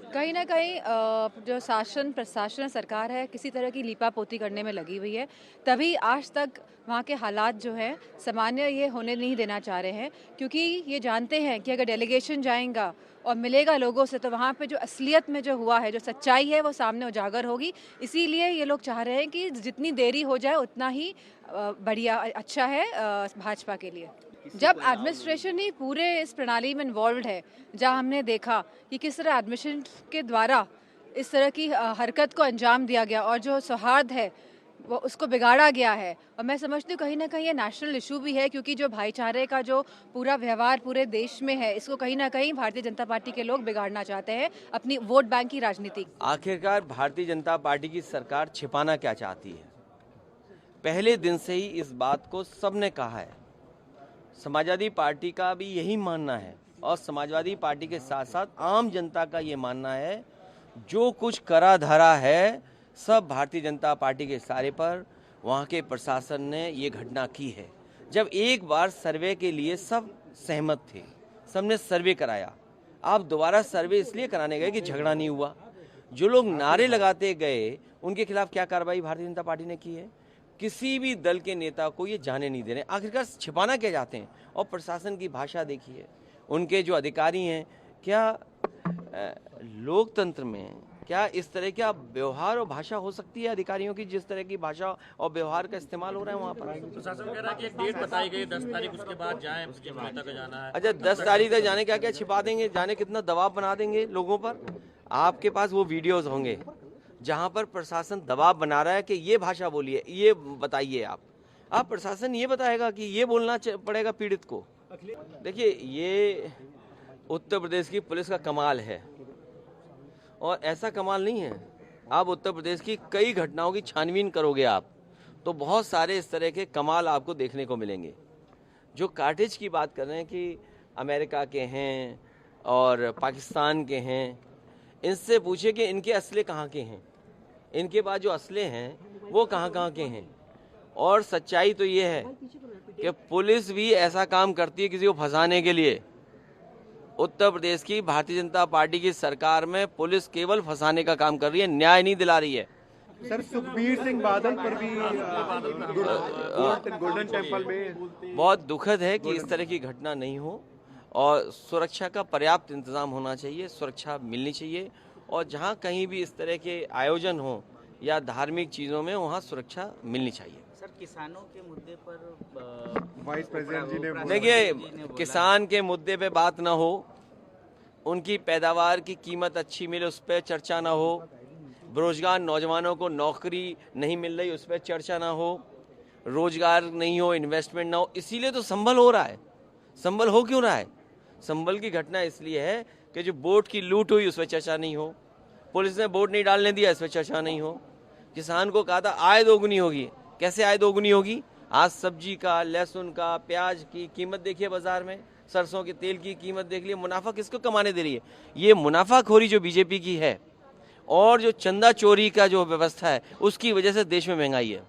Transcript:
कहीं न कहीं जो शासन प्रशासन सरकार है किसी तरह की लीपापोती करने में लगी हुई है। तभी आज तक वहाँ के हालात जो हैं सामान्य ये होने नहीं देना चाह रहे हैं, क्योंकि ये जानते हैं कि अगर डेलीगेशन जाएगा और मिलेगा लोगों से तो वहाँ पे जो असलियत में जो हुआ है, जो सच्चाई है वो सामने उजागर होगी। इसीलिए ये लोग चाह रहे हैं कि जितनी देरी हो जाए उतना ही बढ़िया अच्छा है भाजपा के लिए। जब एडमिनिस्ट्रेशन ही पूरे इस प्रणाली में इन्वॉल्व्ड है, जहां हमने देखा कि किस तरह एडमिशन के द्वारा इस तरह की हरकत को अंजाम दिया गया और जो सौहार्द है वो उसको बिगाड़ा गया है। और मैं समझती हूँ कहीं ना कहीं ये नेशनल इशू भी है, क्योंकि जो भाईचारे का जो पूरा व्यवहार पूरे देश में है, इसको कहीं ना कहीं भारतीय जनता पार्टी के लोग बिगाड़ना चाहते हैं अपनी वोट बैंक की राजनीति। आखिरकार भारतीय जनता पार्टी की सरकार छिपाना क्या चाहती है? पहले दिन से ही इस बात को सबने कहा है। समाजवादी पार्टी का भी यही मानना है और समाजवादी पार्टी के साथ साथ आम जनता का ये मानना है, जो कुछ करा धरा है सब भारतीय जनता पार्टी के इशारे पर वहाँ के प्रशासन ने ये घटना की है। जब एक बार सर्वे के लिए सब सहमत थे, सबने सर्वे कराया, आप दोबारा सर्वे इसलिए कराने गए कि झगड़ा नहीं हुआ। जो लोग नारे लगाते गए उनके खिलाफ क्या कार्रवाई भारतीय जनता पार्टी ने की है? किसी भी दल के नेता को ये जाने नहीं दे रहे। आखिरकार छिपाना क्या चाहते हैं? और प्रशासन की भाषा देखिए, उनके जो अधिकारी हैं, क्या लोकतंत्र में क्या इस तरह का व्यवहार और भाषा हो सकती है अधिकारियों की, जिस तरह की भाषा और व्यवहार का इस्तेमाल हो रहा है वहाँ पर? प्रशासन कह रहा है कि एक डेट बताई गई 10 तारीख, उसके बाद जाएं, उसके बाद तक जाना है। अच्छा, 10 तारीख तक जाने क्या क्या छिपा देंगे? जाने कितना दबाव बना देंगे लोगों पर? आपके पास वो वीडियोज होंगे जहां पर प्रशासन दबाव बना रहा है कि ये भाषा बोलिए, ये बताइए। आप प्रशासन ये बताएगा कि ये बोलना पड़ेगा पीड़ित को? देखिए, ये उत्तर प्रदेश की पुलिस का कमाल है और ऐसा कमाल नहीं है। आप उत्तर प्रदेश की कई घटनाओं की छानबीन करोगे आप तो बहुत सारे इस तरह के कमाल आपको देखने को मिलेंगे। जो कार्टेज की बात कर रहे हैं कि अमेरिका के हैं और पाकिस्तान के हैं, इनसे पूछिए कि इनके असले कहाँ के हैं, इनके पास जो असले हैं वो कहाँ कहाँ के हैं। और सच्चाई तो ये है कि पुलिस भी ऐसा काम करती है किसी को फंसाने के लिए। उत्तर प्रदेश की भारतीय जनता पार्टी की सरकार में पुलिस केवल फंसाने का काम कर रही है, न्याय नहीं दिला रही है। सर, सुखबीर सिंह बादल पर भी गोल्डन टेम्पल में बहुत दुखद है कि इस तरह की घटना नहीं हो और सुरक्षा का पर्याप्त इंतजाम होना चाहिए, सुरक्षा मिलनी चाहिए। और जहाँ कहीं भी इस तरह के आयोजन हो या धार्मिक चीज़ों में, वहाँ सुरक्षा मिलनी चाहिए। सर, किसानों के मुद्दे पर वाइस प्रेसिडेंट जी ने देखिए, किसान के मुद्दे पे बात ना हो, उनकी पैदावार की कीमत अच्छी मिले उस पर चर्चा ना हो, बेरोजगार नौजवानों को नौकरी नहीं मिल रही उस पर चर्चा ना हो, रोजगार नहीं हो, इन्वेस्टमेंट ना हो, इसीलिए तो संभल हो रहा है। संभल हो क्यों रहा है? संभल की घटना इसलिए है कि जो बोट की लूट हुई उस पर चर्चा नहीं हो, पुलिस ने बोट नहीं डालने दिया इस पर चर्चा नहीं हो, किसान को कहा था आय दोगुनी होगी, कैसे आय दोगुनी होगी? आज सब्जी का, लहसुन का, प्याज की कीमत देखिए बाजार में, सरसों के तेल की कीमत देख लीजिए। मुनाफा किसको कमाने दे रही है? ये मुनाफाखोरी जो बीजेपी की है और जो चंदा चोरी का जो व्यवस्था है, उसकी वजह से देश में महंगाई है।